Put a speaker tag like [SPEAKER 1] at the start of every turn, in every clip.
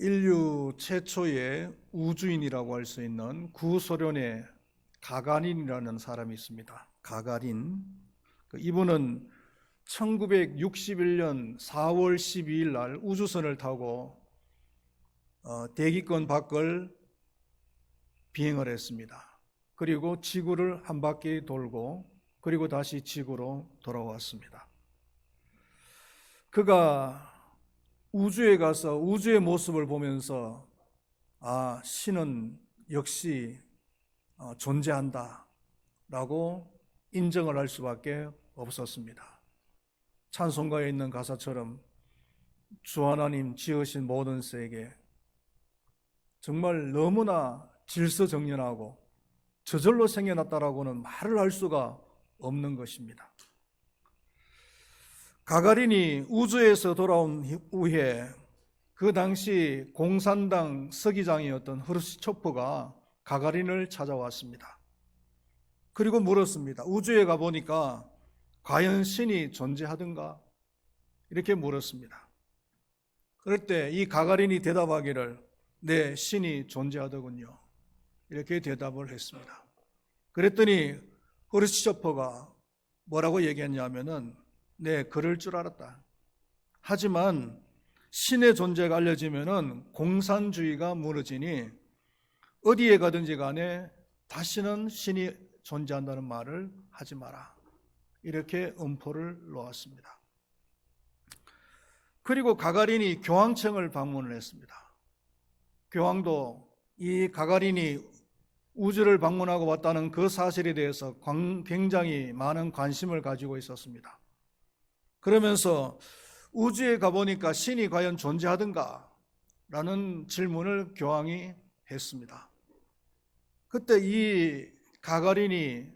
[SPEAKER 1] 인류 최초의 우주인이라고 할 수 있는 구소련의 가가린이라는 사람이 있습니다. 가가린. 이분은 1961년 4월 12일 날 우주선을 타고 대기권 밖을 비행을 했습니다. 그리고 지구를 한 바퀴 돌고 그리고 다시 지구로 돌아왔습니다. 그가 우주에 가서 우주의 모습을 보면서 신은 역시 존재한다 라고 인정을 할 수밖에 없었습니다. 찬송가에 있는 가사처럼 주 하나님 지으신 모든 세계, 정말 너무나 질서정연하고 저절로 생겨났다라고는 말을 할 수가 없는 것입니다. 가가린이 우주에서 돌아온 후에 그 당시 공산당 서기장이었던 흐르시초프가 가가린을 찾아왔습니다. 그리고 물었습니다. 우주에 가보니까 과연 신이 존재하던가? 이렇게 물었습니다. 그럴 때 이 가가린이 대답하기를 네, 신이 존재하더군요. 이렇게 대답을 했습니다. 그랬더니 흐르시초프가 뭐라고 얘기했냐면은 네, 그럴 줄 알았다. 하지만 신의 존재가 알려지면은 공산주의가 무너지니 어디에 가든지 간에 다시는 신이 존재한다는 말을 하지 마라. 이렇게 엄포를 놓았습니다. 그리고 가가린이 교황청을 방문을 했습니다. 교황도 이 가가린이 우주를 방문하고 왔다는 그 사실에 대해서 굉장히 많은 관심을 가지고 있었습니다. 그러면서 우주에 가보니까 신이 과연 존재하던가? 라는 질문을 교황이 했습니다. 그때 이 가가린이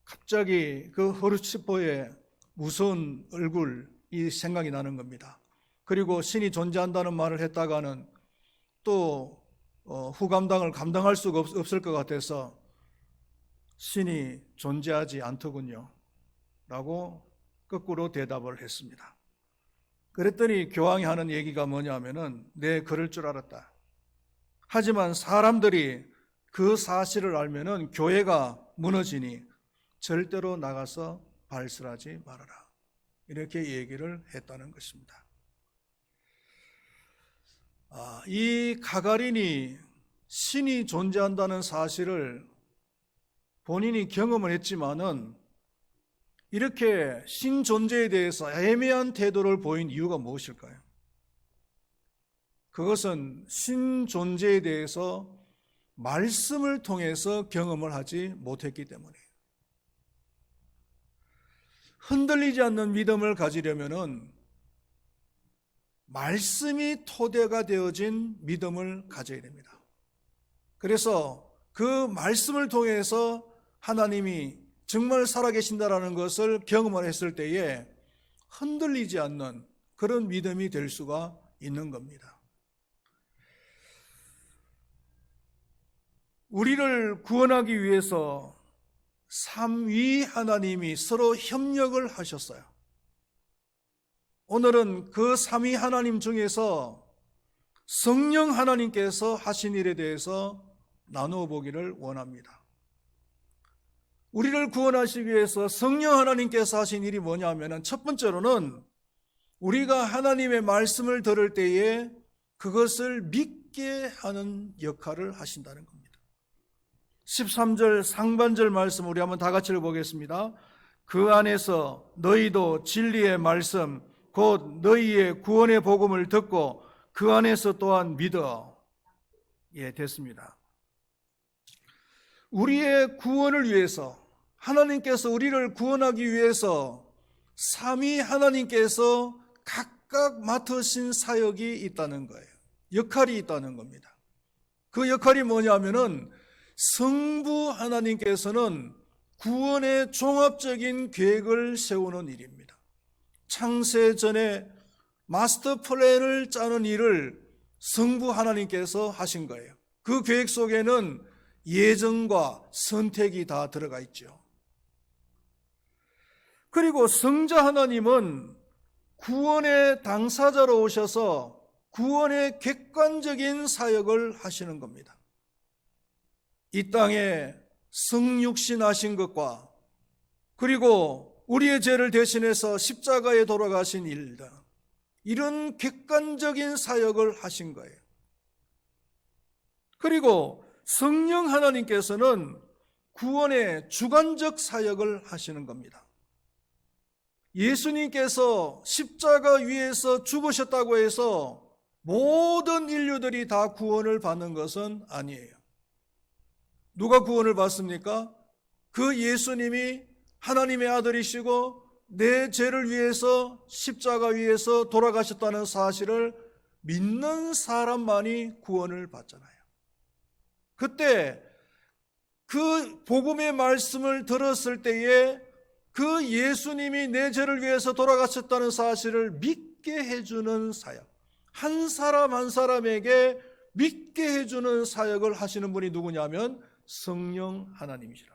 [SPEAKER 1] 갑자기 그 흐르시초프의 무서운 얼굴이 생각이 나는 겁니다. 그리고 신이 존재한다는 말을 했다가는 또 후감당을 감당할 수가 없을 것 같아서 신이 존재하지 않더군요. 라고 거꾸로 대답을 했습니다. 그랬더니 교황이 하는 얘기가 뭐냐면은 네, 그럴 줄 알았다. 하지만 사람들이 그 사실을 알면은 교회가 무너지니 절대로 나가서 발설하지 말아라. 이렇게 얘기를 했다는 것입니다. 이 가가린이 신이 존재한다는 사실을 본인이 경험을 했지만은 이렇게 신 존재에 대해서 애매한 태도를 보인 이유가 무엇일까요? 그것은 신 존재에 대해서 말씀을 통해서 경험을 하지 못했기 때문이에요. 흔들리지 않는 믿음을 가지려면은 말씀이 토대가 되어진 믿음을 가져야 됩니다. 그래서 그 말씀을 통해서 하나님이 정말 살아계신다라는 것을 경험을 했을 때에 흔들리지 않는 그런 믿음이 될 수가 있는 겁니다. 우리를 구원하기 위해서 삼위 하나님이 서로 협력을 하셨어요. 오늘은 그 삼위 하나님 중에서 성령 하나님께서 하신 일에 대해서 나누어 보기를 원합니다. 우리를 구원하시기 위해서 성령 하나님께서 하신 일이 뭐냐면은 첫 번째로는 우리가 하나님의 말씀을 들을 때에 그것을 믿게 하는 역할을 하신다는 겁니다. 13절 상반절 말씀 우리 한번 다 같이 읽어보겠습니다. 그 안에서 너희도 진리의 말씀 곧 너희의 구원의 복음을 듣고 그 안에서 또한 믿어. 됐습니다. 우리의 구원을 위해서 하나님께서 우리를 구원하기 위해서 삼위 하나님께서 각각 맡으신 사역이 있다는 거예요. 역할이 있다는 겁니다. 그 역할이 뭐냐면은 성부 하나님께서는 구원의 종합적인 계획을 세우는 일입니다. 창세 전에 마스터 플랜을 짜는 일을 성부 하나님께서 하신 거예요. 그 계획 속에는 예정과 선택이 다 들어가 있죠. 그리고 성자 하나님은 구원의 당사자로 오셔서 구원의 객관적인 사역을 하시는 겁니다. 이 땅에 성육신하신 것과 그리고 우리의 죄를 대신해서 십자가에 돌아가신 일들, 이런 객관적인 사역을 하신 거예요. 그리고 성령 하나님께서는 구원의 주관적 사역을 하시는 겁니다. 예수님께서 십자가 위에서 죽으셨다고 해서 모든 인류들이 다 구원을 받는 것은 아니에요. 누가 구원을 받습니까? 그 예수님이 하나님의 아들이시고 내 죄를 위해서 십자가 위에서 돌아가셨다는 사실을 믿는 사람만이 구원을 받잖아요. 그때 그 복음의 말씀을 들었을 때에 그 예수님이 내 죄를 위해서 돌아가셨다는 사실을 믿게 해주는 사역, 한 사람 한 사람에게 믿게 해주는 사역을 하시는 분이 누구냐면 성령 하나님이시라.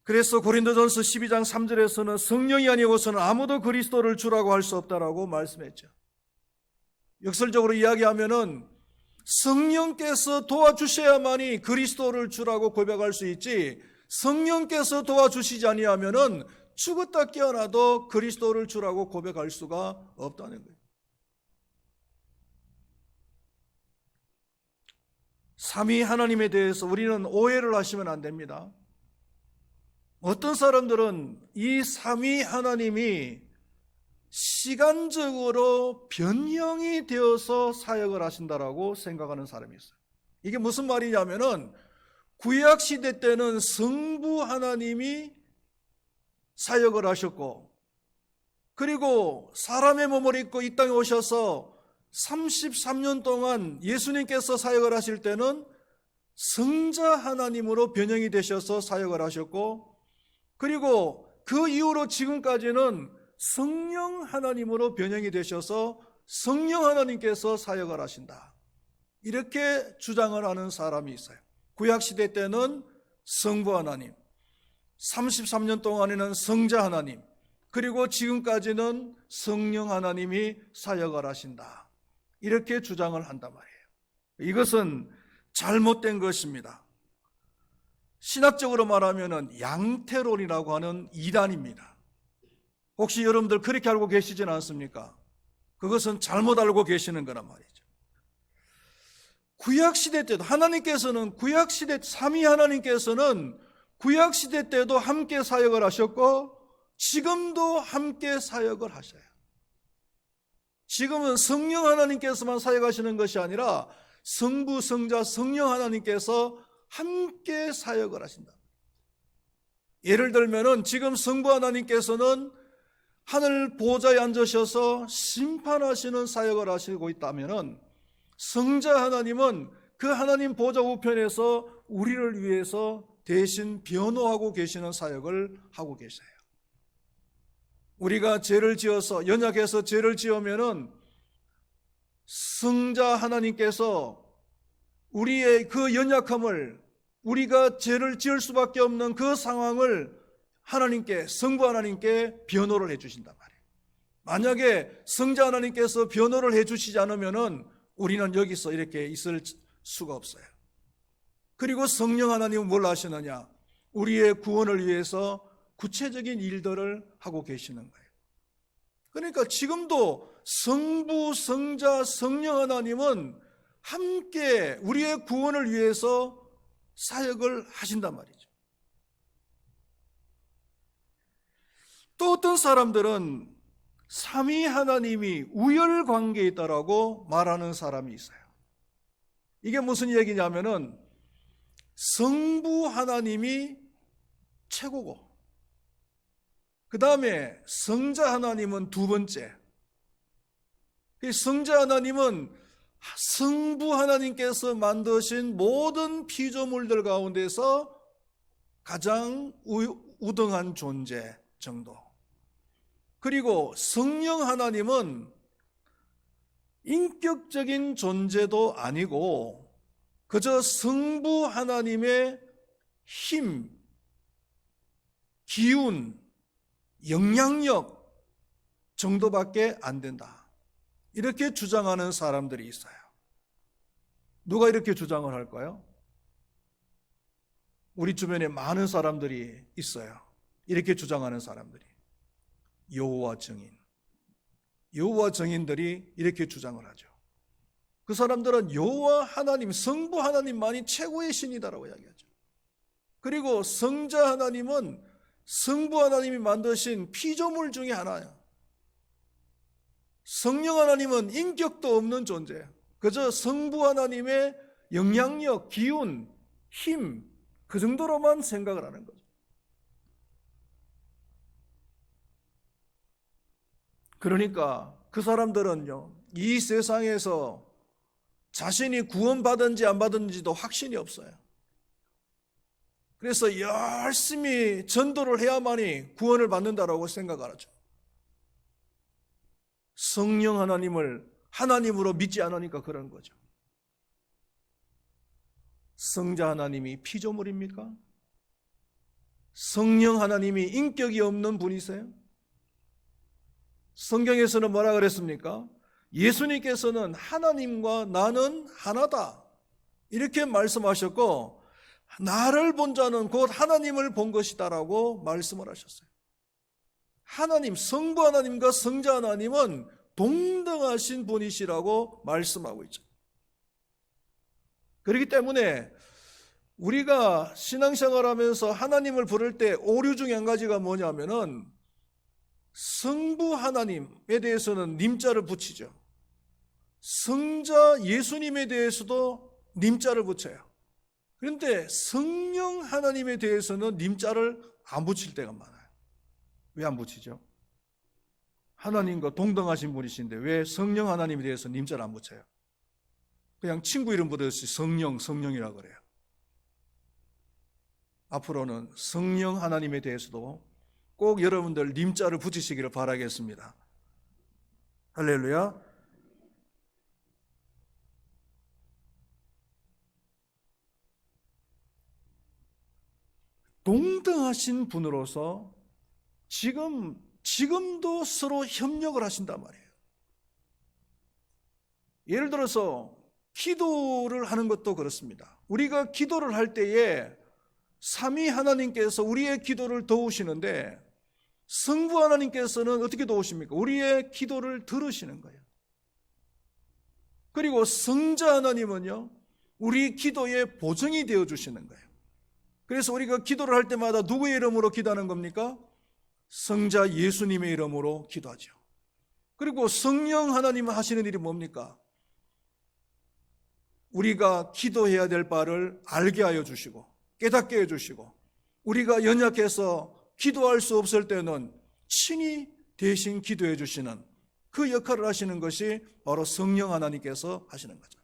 [SPEAKER 1] 그래서 고린도전서 12장 3절에서는 성령이 아니고서는 아무도 그리스도를 주라고 할 수 없다라고 말씀했죠. 역설적으로 이야기하면은 성령께서 도와주셔야만이 그리스도를 주라고 고백할 수 있지, 성령께서 도와주시지 아니하면은 죽었다 깨어나도 그리스도를 주라고 고백할 수가 없다는 거예요. 삼위 하나님에 대해서 우리는 오해를 하시면 안 됩니다. 어떤 사람들은 이 삼위 하나님이 시간적으로 변형이 되어서 사역을 하신다라고 생각하는 사람이 있어요. 이게 무슨 말이냐면은 구약시대 때는 성부 하나님이 사역을 하셨고, 그리고 사람의 몸을 입고 이 땅에 오셔서 33년 동안 예수님께서 사역을 하실 때는 성자 하나님으로 변형이 되셔서 사역을 하셨고, 그리고 그 이후로 지금까지는 성령 하나님으로 변형이 되셔서 성령 하나님께서 사역을 하신다, 이렇게 주장을 하는 사람이 있어요. 구약시대 때는 성부 하나님, 33년 동안에는 성자 하나님, 그리고 지금까지는 성령 하나님이 사역을 하신다, 이렇게 주장을 한단 말이에요. 이것은 잘못된 것입니다. 신학적으로 말하면 양태론이라고 하는 이단입니다. 혹시 여러분들 그렇게 알고 계시지는 않습니까? 그것은 잘못 알고 계시는 거란 말이죠. 구약시대 때도 하나님께서는 구약시대 삼위 하나님께서는 구약시대 때도 함께 사역을 하셨고 지금도 함께 사역을 하셔요. 지금은 성령 하나님께서만 사역하시는 것이 아니라 성부, 성자, 성령 하나님께서 함께 사역을 하신다. 예를 들면은 지금 성부 하나님께서는 하늘 보좌에 앉으셔서 심판하시는 사역을 하시고 있다면은 성자 하나님은 그 하나님 보좌 우편에서 우리를 위해서 대신 변호하고 계시는 사역을 하고 계세요. 우리가 죄를 지어서 연약해서 죄를 지으면은 성자 하나님께서 우리의 그 연약함을, 우리가 죄를 지을 수밖에 없는 그 상황을 하나님께, 성부 하나님께 변호를 해 주신단 말이에요. 만약에 성자 하나님께서 변호를 해 주시지 않으면은 우리는 여기서 이렇게 있을 수가 없어요. 그리고 성령 하나님은 뭘 하시느냐? 우리의 구원을 위해서 구체적인 일들을 하고 계시는 거예요. 그러니까 지금도 성부, 성자, 성령 하나님은 함께 우리의 구원을 위해서 사역을 하신단 말이죠. 또 어떤 사람들은 삼위 하나님이 우열관계에 있다라고 말하는 사람이 있어요. 이게 무슨 얘기냐면은 성부 하나님이 최고고 그 다음에 성자 하나님은 두 번째. 성자 하나님은 성부 하나님께서 만드신 모든 피조물들 가운데서 가장 우등한 존재 정도. 그리고 성령 하나님은 인격적인 존재도 아니고 그저 성부 하나님의 힘, 기운, 영향력, 정도밖에 안 된다. 이렇게 주장하는 사람들이 있어요. 누가 이렇게 주장을 할까요? 우리 주변에 많은 사람들이 있어요. 이렇게 주장하는 사람들이. 여호와 증인. 여호와 증인들이 이렇게 주장을 하죠. 그 사람들은 여호와 하나님, 성부 하나님만이 최고의 신이다라고 이야기하죠. 그리고 성자 하나님은 성부 하나님이 만드신 피조물 중에 하나예요. 성령 하나님은 인격도 없는 존재예요. 그저 성부 하나님의 영향력, 기운, 힘, 그 정도로만 생각을 하는 거죠. 그러니까 그 사람들은요, 이 세상에서 자신이 구원받은지 안 받은지도 확신이 없어요. 그래서 열심히 전도를 해야만이 구원을 받는다라고 생각을 하죠. 성령 하나님을 하나님으로 믿지 않으니까 그런 거죠. 성자 하나님이 피조물입니까? 성령 하나님이 인격이 없는 분이세요? 성경에서는 뭐라 그랬습니까? 예수님께서는 하나님과 나는 하나다 이렇게 말씀하셨고, 나를 본 자는 곧 하나님을 본 것이다라고 말씀을 하셨어요. 하나님, 성부 하나님과 성자 하나님은 동등하신 분이시라고 말씀하고 있죠. 그렇기 때문에 우리가 신앙생활하면서 하나님을 부를 때 오류 중에 한 가지가 뭐냐면은 성부 하나님에 대해서는 님자를 붙이죠. 성자 예수님에 대해서도 님자를 붙여요. 그런데 성령 하나님에 대해서는 님자를 안 붙일 때가 많아요. 왜 안 붙이죠? 하나님과 동등하신 분이신데 왜 성령 하나님에 대해서 님자를 안 붙여요? 그냥 친구 이름 부르듯이 성령이라고 그래요. 앞으로는 성령 하나님에 대해서도 꼭 여러분들 님자를 붙이시기를 바라겠습니다. 할렐루야. 동등하신 분으로서 지금도 서로 협력을 하신단 말이에요. 예를 들어서 기도를 하는 것도 그렇습니다. 우리가 기도를 할 때에 삼위 하나님께서 우리의 기도를 도우시는데 성부 하나님께서는 어떻게 도우십니까? 우리의 기도를 들으시는 거예요. 그리고 성자 하나님은요, 우리 기도의 보증이 되어주시는 거예요. 그래서 우리가 기도를 할 때마다 누구의 이름으로 기도하는 겁니까? 성자 예수님의 이름으로 기도하죠. 그리고 성령 하나님은 하시는 일이 뭡니까? 우리가 기도해야 될 바를 알게 하여 주시고 깨닫게 해주시고, 우리가 연약해서 기도할 수 없을 때는 친히 대신 기도해 주시는 그 역할을 하시는 것이 바로 성령 하나님께서 하시는 거죠.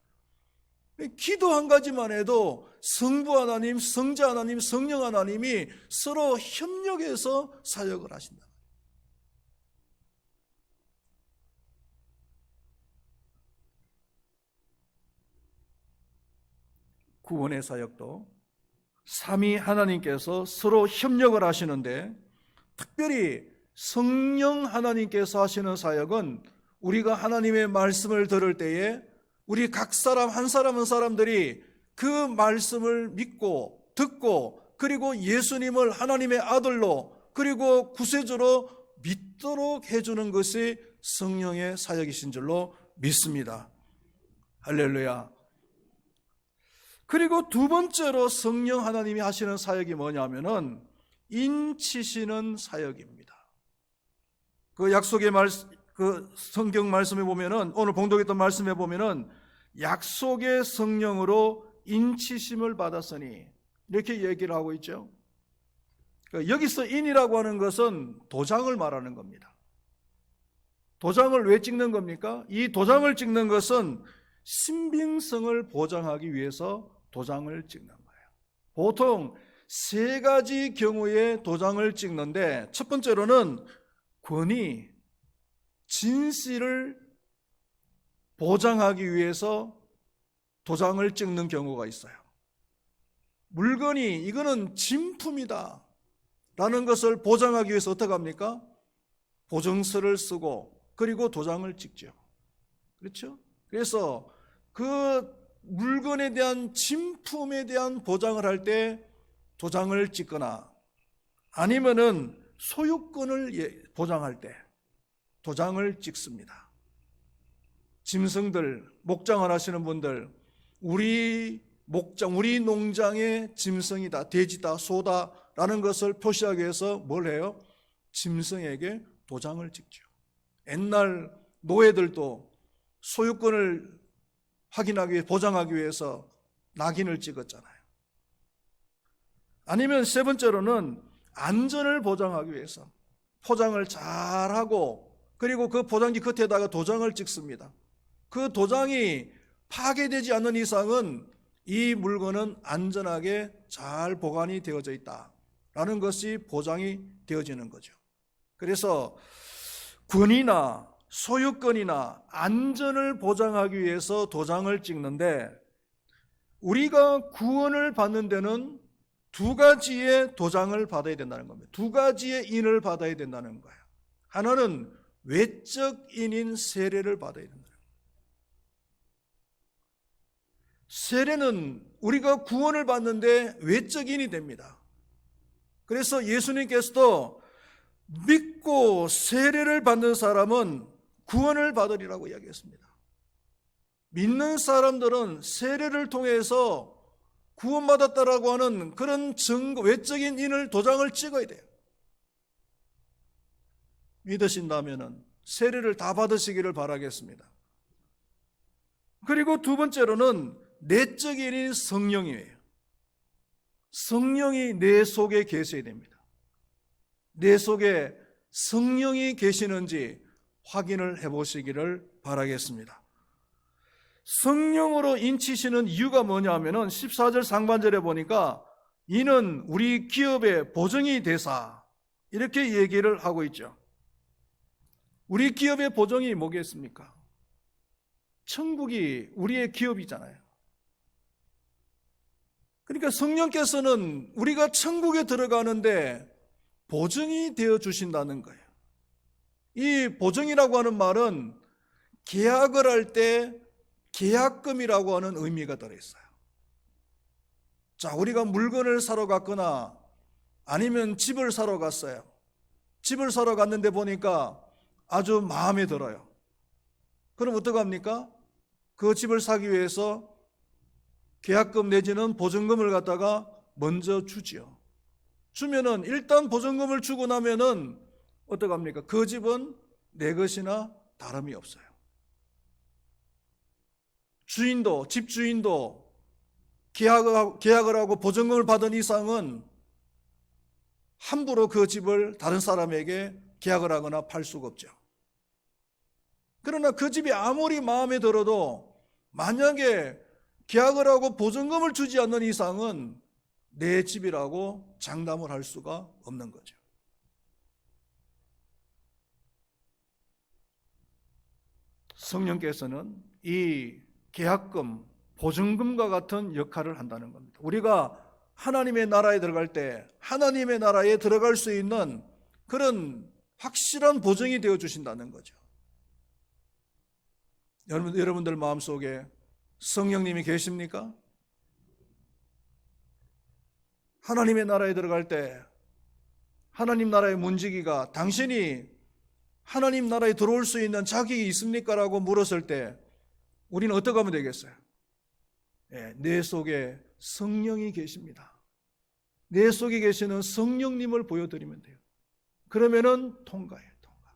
[SPEAKER 1] 기도 한 가지만 해도 성부 하나님, 성자 하나님, 성령 하나님이 서로 협력해서 사역을 하신다. 구원의 사역도 삼위 하나님께서 서로 협력을 하시는데, 특별히 성령 하나님께서 하시는 사역은 우리가 하나님의 말씀을 들을 때에 우리 각 사람 한 사람 한 사람들이 그 말씀을 믿고 듣고, 그리고 예수님을 하나님의 아들로 그리고 구세주로 믿도록 해주는 것이 성령의 사역이신 줄로 믿습니다. 할렐루야. 그리고 두 번째로 성령 하나님이 하시는 사역이 뭐냐면은 인치시는 사역입니다. 그 약속의 그 성경 말씀에 보면은, 오늘 봉독했던 말씀에 보면은 약속의 성령으로 인치심을 받았으니 이렇게 얘기를 하고 있죠. 여기서 인이라고 하는 것은 도장을 말하는 겁니다. 도장을 왜 찍는 겁니까? 이 도장을 찍는 것은 신빙성을 보장하기 위해서 도장을 찍는 거예요. 보통 세 가지 경우에 도장을 찍는데, 첫 번째로는 권위, 진실을 보장하기 위해서 도장을 찍는 경우가 있어요. 물건이 이거는 진품이다 라는 것을 보장하기 위해서 어떻게 합니까? 보증서를 쓰고 그리고 도장을 찍죠. 그렇죠? 그래서 그 물건에 대한 진품에 대한 보장을 할 때 도장을 찍거나 아니면은 소유권을 보장할 때 도장을 찍습니다. 짐승들, 목장을 하시는 분들, 우리 목장, 우리 농장의 짐승이다, 돼지다, 소다라는 것을 표시하기 위해서 뭘 해요? 짐승에게 도장을 찍죠. 옛날 노예들도 소유권을 확인하기 위해, 보장하기 위해서 낙인을 찍었잖아요. 아니면 세 번째로는 안전을 보장하기 위해서 포장을 잘하고 그리고 그 포장지 겉에다가 도장을 찍습니다. 그 도장이 파괴되지 않는 이상은 이 물건은 안전하게 잘 보관이 되어져 있다라는 것이 보장이 되어지는 거죠. 그래서 권위나 소유권이나 안전을 보장하기 위해서 도장을 찍는데 우리가 구원을 받는 데는 두 가지의 도장을 받아야 된다는 겁니다. 두 가지의 인을 받아야 된다는 거예요. 하나는 외적 인인 세례를 받아야 된다. 세례는 우리가 구원을 받는데 외적 인이 됩니다. 그래서 예수님께서도 믿고 세례를 받는 사람은 구원을 받으리라고 이야기했습니다. 믿는 사람들은 세례를 통해서 구원받았다라고 하는 그런 증거, 외적인 인을 도장을 찍어야 돼요. 믿으신다면 세례를 다 받으시기를 바라겠습니다. 그리고 두 번째로는 내적인 인인 성령이에요. 성령이 내 속에 계셔야 됩니다. 내 속에 성령이 계시는지 확인을 해보시기를 바라겠습니다. 성령으로 인치시는 이유가 뭐냐면은 14절 상반절에 보니까 이는 우리 기업의 보증이 되사 이렇게 얘기를 하고 있죠. 우리 기업의 보증이 뭐겠습니까? 천국이 우리의 기업이잖아요. 그러니까 성령께서는 우리가 천국에 들어가는데 보증이 되어 주신다는 거예요. 이 보증이라고 하는 말은 계약을 할 때 계약금이라고 하는 의미가 들어있어요. 자, 우리가 물건을 사러 갔거나 아니면 집을 사러 갔어요. 집을 사러 갔는데 보니까 아주 마음에 들어요. 그럼 어떡합니까? 그 집을 사기 위해서 계약금 내지는 보증금을 갖다가 먼저 주지요. 주면은 일단 보증금을 주고 나면은 어떡합니까? 그 집은 내 것이나 다름이 없어요. 주인도, 집주인도 계약을 하고 보증금을 받은 이상은 함부로 그 집을 다른 사람에게 계약을 하거나 팔 수가 없죠. 그러나 그 집이 아무리 마음에 들어도 만약에 계약을 하고 보증금을 주지 않는 이상은 내 집이라고 장담을 할 수가 없는 거죠. 성령께서는 이 계약금, 보증금과 같은 역할을 한다는 겁니다. 우리가 하나님의 나라에 들어갈 때 하나님의 나라에 들어갈 수 있는 그런 확실한 보증이 되어 주신다는 거죠. 여러분들 마음속에 성령님이 계십니까? 하나님의 나라에 들어갈 때 하나님 나라의 문지기가 당신이 하나님 나라에 들어올 수 있는 자격이 있습니까? 라고 물었을 때 우리는 어떻게 하면 되겠어요? 내 속에 성령이 계십니다. 내 속에 계시는 성령님을 보여드리면 돼요. 그러면은 통과해요. 통과.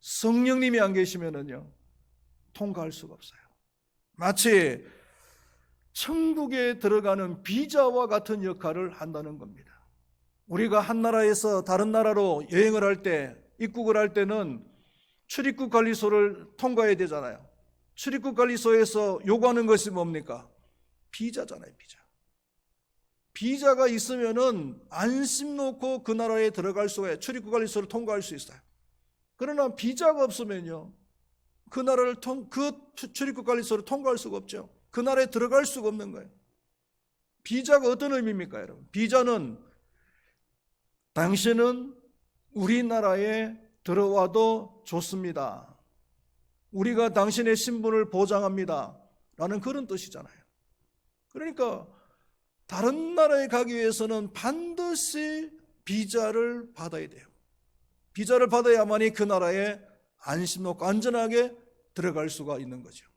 [SPEAKER 1] 성령님이 안 계시면은요 통과할 수가 없어요. 마치 천국에 들어가는 비자와 같은 역할을 한다는 겁니다. 우리가 한 나라에서 다른 나라로 여행을 할 때, 입국을 할 때는 출입국 관리소를 통과해야 되잖아요. 출입국 관리소에서 요구하는 것이 뭡니까? 비자잖아요, 비자. 비자가 있으면은 안심 놓고 그 나라에 들어갈 수가 있어요. 출입국 관리소를 통과할 수 있어요. 그러나 비자가 없으면요, 그 나라를 그 출입국 관리소를 통과할 수가 없죠. 그 나라에 들어갈 수가 없는 거예요. 비자가 어떤 의미입니까, 여러분? 비자는 당신은 우리나라에 들어와도 좋습니다. 우리가 당신의 신분을 보장합니다. 라는 그런 뜻이잖아요. 그러니까 다른 나라에 가기 위해서는 반드시 비자를 받아야 돼요. 비자를 받아야만이 그 나라에 안심 놓고 안전하게 들어갈 수가 있는 거죠.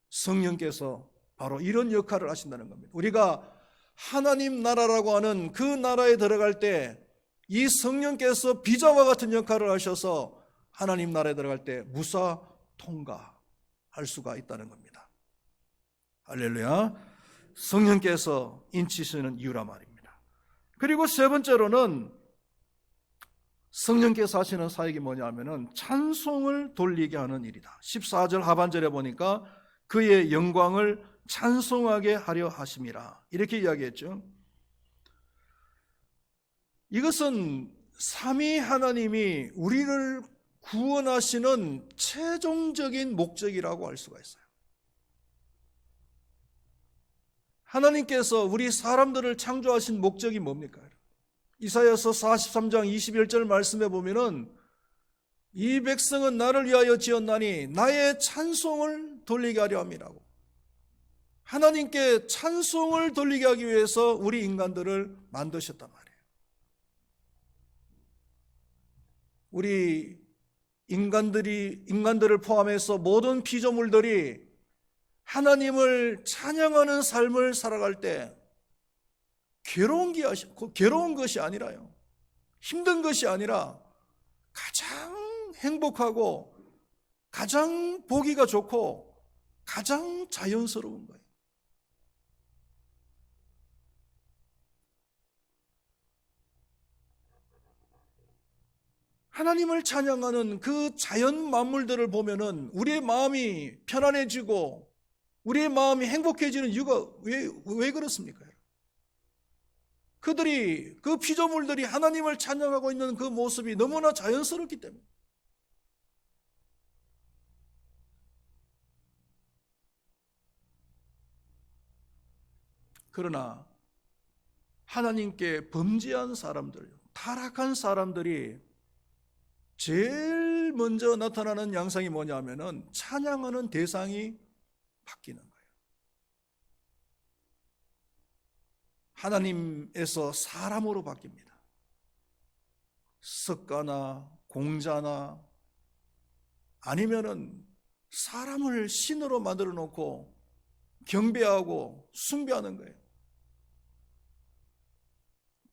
[SPEAKER 1] 성령께서 바로 이런 역할을 하신다는 겁니다. 우리가 하나님 나라라고 하는 그 나라에 들어갈 때 이 성령께서 비자와 같은 역할을 하셔서 하나님 나라에 들어갈 때 무사 통과할 수가 있다는 겁니다. 할렐루야. 성령께서 인치시는 이유란 말입니다. 그리고 세 번째로는 성령께서 하시는 사역이 뭐냐면은 찬송을 돌리게 하는 일이다. 14절 하반절에 보니까 그의 영광을 찬송하게 하려 하심이라 이렇게 이야기했죠. 이것은 삼위 하나님이 우리를 구원하시는 최종적인 목적이라고 할 수가 있어요. 하나님께서 우리 사람들을 창조하신 목적이 뭡니까? 이사야서 43장 21절 말씀에 보면은 이 백성은 나를 위하여 지었나니 나의 찬송을 돌리게 하려 함이라고. 하나님께 찬송을 돌리게 하기 위해서 우리 인간들을 만드셨단 말이에요. 우리 인간들을 포함해서 모든 피조물들이 하나님을 찬양하는 삶을 살아갈 때 괴로운 것이 아니라요. 힘든 것이 아니라 가장 행복하고 가장 보기가 좋고 가장 자연스러운 거예요. 하나님을 찬양하는 그 자연 만물들을 보면은 우리의 마음이 편안해지고 우리의 마음이 행복해지는 이유가 왜 그렇습니까? 그 피조물들이 하나님을 찬양하고 있는 그 모습이 너무나 자연스럽기 때문에. 그러나 하나님께 범죄한 사람들, 타락한 사람들이 제일 먼저 나타나는 양상이 뭐냐면은 찬양하는 대상이 바뀌는 거예요. 하나님에서 사람으로 바뀝니다. 석가나 공자나 아니면은 사람을 신으로 만들어 놓고 경배하고 숭배하는 거예요.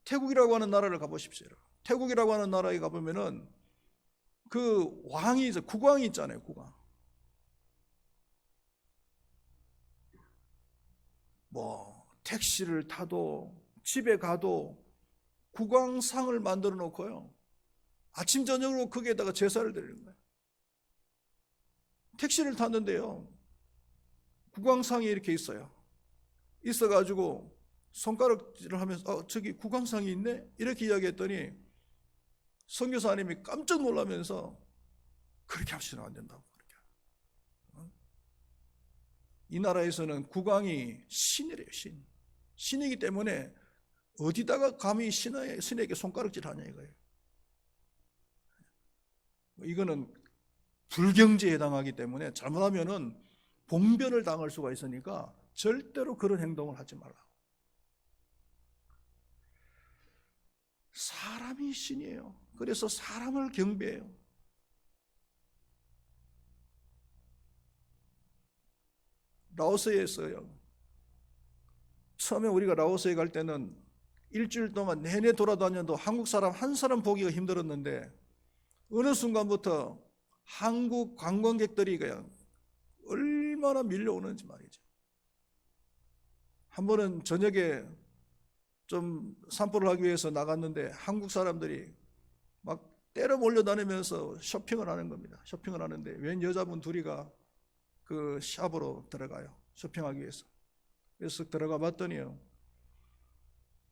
[SPEAKER 1] 태국이라고 하는 나라를 가보십시오. 태국이라고 하는 나라에 가보면은 그 왕이 국왕이 있잖아요. 국왕. 택시를 타도 집에 가도 국왕상을 만들어 놓고요. 아침 저녁으로 거기에다가 제사를 드리는 거예요. 택시를 탔는데요. 국왕상이 이렇게 있어요. 있어가지고 손가락질을 하면서 저기 국왕상이 있네? 이렇게 이야기했더니 선교사님이 깜짝 놀라면서 그렇게 하시면 안 된다고. 이 나라에서는 국왕이 신이래요. 신이기 때문에 어디다가 감히 신에게 손가락질 하냐 이거예요. 이거는 불경지에 해당하기 때문에 잘못하면은 봉변을 당할 수가 있으니까 절대로 그런 행동을 하지 말라. 사람이 신이에요. 그래서 사람을 경배해요. 라오스에서요. 처음에 우리가 라오스에 갈 때는 일주일 동안 내내 돌아다녀도 한국 사람 한 사람 보기가 힘들었는데 어느 순간부터 한국 관광객들이 그냥 얼마나 밀려오는지 말이죠. 한 번은 저녁에 좀 산보를 하기 위해서 나갔는데 한국 사람들이 막 때려 몰려다니면서 쇼핑을 하는 겁니다. 쇼핑을 하는데 웬 여자분 둘이가 그 샵으로 들어가요. 쇼핑하기 위해서. 그래서 들어가 봤더니요.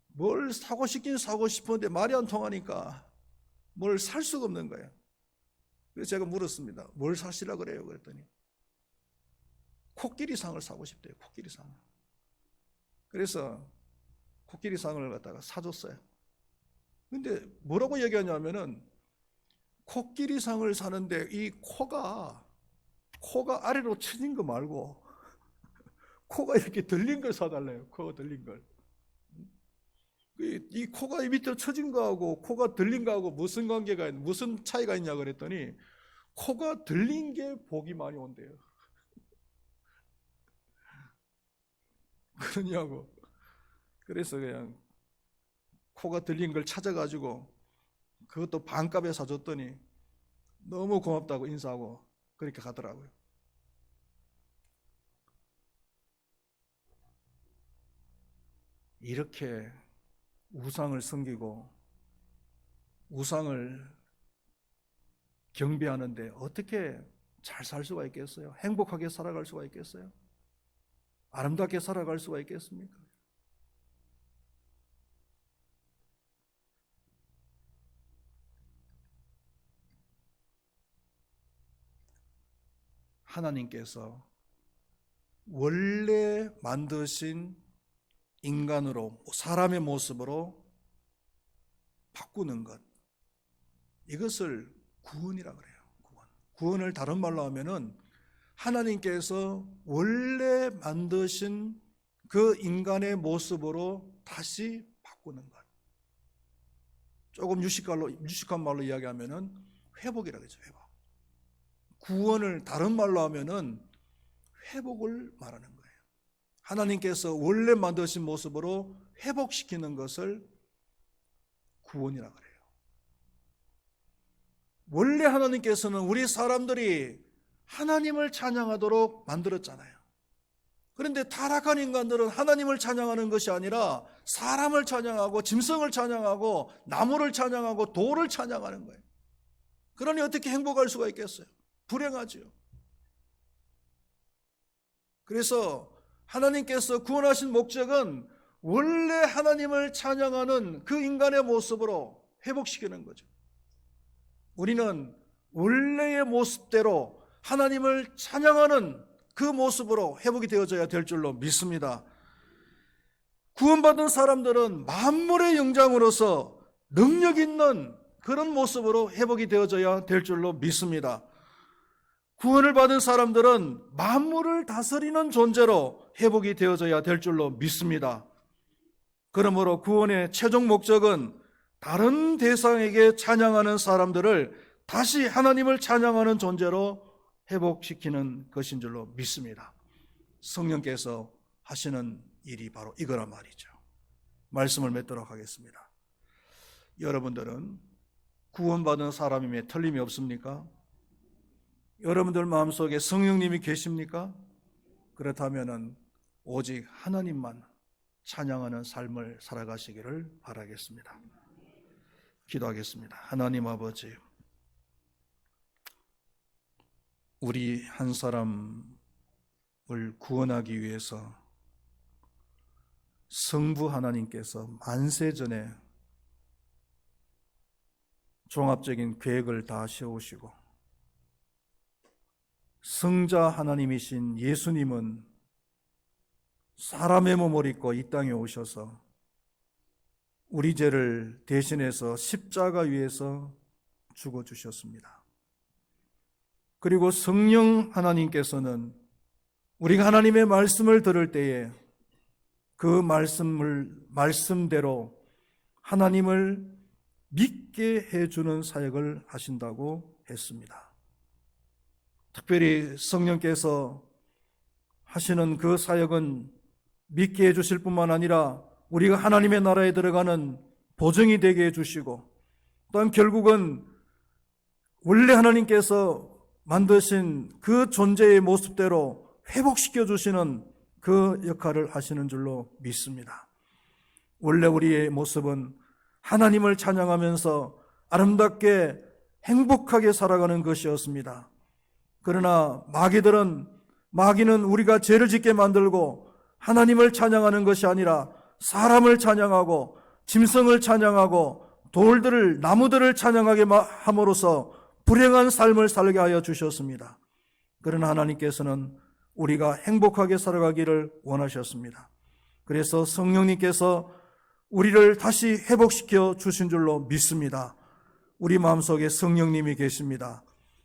[SPEAKER 1] 뭘 사고 싶긴 사고 싶은데 말이 안 통하니까 뭘 살 수가 없는 거예요. 그래서 제가 물었습니다. 뭘 사시라 그래요? 그랬더니 코끼리상을 사고 싶대요. 코끼리상을. 그래서 코끼리상을 갖다가 사줬어요. 근데 뭐라고 얘기하냐면은 코끼리상을 사는데 이 코가 아래로 쳐진 거 말고 코가 이렇게 들린 걸 사달래요. 코가 들린 걸. 이 코가 이 밑으로 쳐진 거하고 코가 들린 거하고 무슨 관계가 있냐, 무슨 차이가 있냐 그랬더니 코가 들린 게 복이 많이 온대요. 그러냐고. 그래서 그냥 코가 들린 걸 찾아가지고 그것도 반값에 사줬더니 너무 고맙다고 인사하고 그렇게 가더라고요. 이렇게 우상을 섬기고 우상을 경배하는데 어떻게 잘 살 수가 있겠어요? 행복하게 살아갈 수가 있겠어요? 아름답게 살아갈 수가 있겠습니까? 하나님께서 원래 만드신 인간으로 사람의 모습으로 바꾸는 것, 이것을 구원이라 그래요. 구원을 다른 말로 하면은 하나님께서 원래 만드신 그 인간의 모습으로 다시 바꾸는 것. 조금 유식한 말로 이야기하면은 회복이라 그러죠. 회복. 구원을 다른 말로 하면은 회복을 말하는 거예요. 하나님께서 원래 만드신 모습으로 회복시키는 것을 구원이라 그래요. 원래 하나님께서는 우리 사람들이 하나님을 찬양하도록 만들었잖아요. 그런데 타락한 인간들은 하나님을 찬양하는 것이 아니라 사람을 찬양하고 짐승을 찬양하고 나무를 찬양하고 돌을 찬양하는 거예요. 그러니 어떻게 행복할 수가 있겠어요? 불행하지요. 그래서 하나님께서 구원하신 목적은 원래 하나님을 찬양하는 그 인간의 모습으로 회복시키는 거죠. 우리는 원래의 모습대로 하나님을 찬양하는 그 모습으로 회복이 되어져야 될 줄로 믿습니다. 구원받은 사람들은 만물의 영장으로서 능력 있는 그런 모습으로 회복이 되어져야 될 줄로 믿습니다. 구원을 받은 사람들은 만물을 다스리는 존재로 회복이 되어져야 될 줄로 믿습니다. 그러므로 구원의 최종 목적은 다른 대상에게 찬양하는 사람들을 다시 하나님을 찬양하는 존재로 회복시키는 것인 줄로 믿습니다. 성령께서 하시는 일이 바로 이거란 말이죠. 말씀을 맺도록 하겠습니다. 여러분들은 구원받은 사람임에 틀림이 없습니까? 여러분들 마음속에 성령님이 계십니까? 그렇다면 오직 하나님만 찬양하는 삶을 살아가시기를 바라겠습니다. 기도하겠습니다. 하나님 아버지, 우리 한 사람을 구원하기 위해서 성부 하나님께서 만세전에 종합적인 계획을 다 세우시고 성자 하나님이신 예수님은 사람의 몸을 입고 이 땅에 오셔서 우리 죄를 대신해서 십자가 위에서 죽어주셨습니다. 그리고 성령 하나님께서는 우리가 하나님의 말씀을 들을 때에 그 말씀대로 하나님을 믿게 해주는 사역을 하신다고 했습니다. 특별히 성령께서 하시는 그 사역은 믿게 해주실 뿐만 아니라 우리가 하나님의 나라에 들어가는 보증이 되게 해주시고, 또한 결국은 원래 하나님께서 만드신 그 존재의 모습대로 회복시켜 주시는 그 역할을 하시는 줄로 믿습니다. 원래 우리의 모습은 하나님을 찬양하면서 아름답게 행복하게 살아가는 것이었습니다. 그러나 마귀는 우리가 죄를 짓게 만들고 하나님을 찬양하는 것이 아니라 사람을 찬양하고 짐승을 찬양하고 나무들을 찬양하게 함으로써 불행한 삶을 살게 하여 주셨습니다. 그러나 하나님께서는 우리가 행복하게 살아가기를 원하셨습니다. 그래서 성령님께서 우리를 다시 회복시켜 주신 줄로 믿습니다. 우리 마음속에 성령님이 계십니다.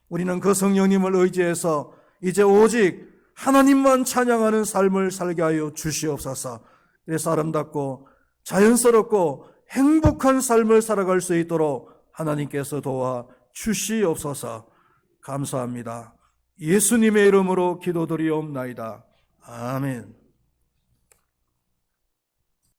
[SPEAKER 1] 우리는 그 성령님을 의지해서 이제 오직 하나님만 찬양하는 삶을 살게 하여 주시옵소서. 그래서 아름답고 자연스럽고 행복한 삶을 살아갈 수 있도록 하나님께서 도와 주시옵소서. 감사합니다. 예수님의 이름으로 기도드리옵나이다. 아멘.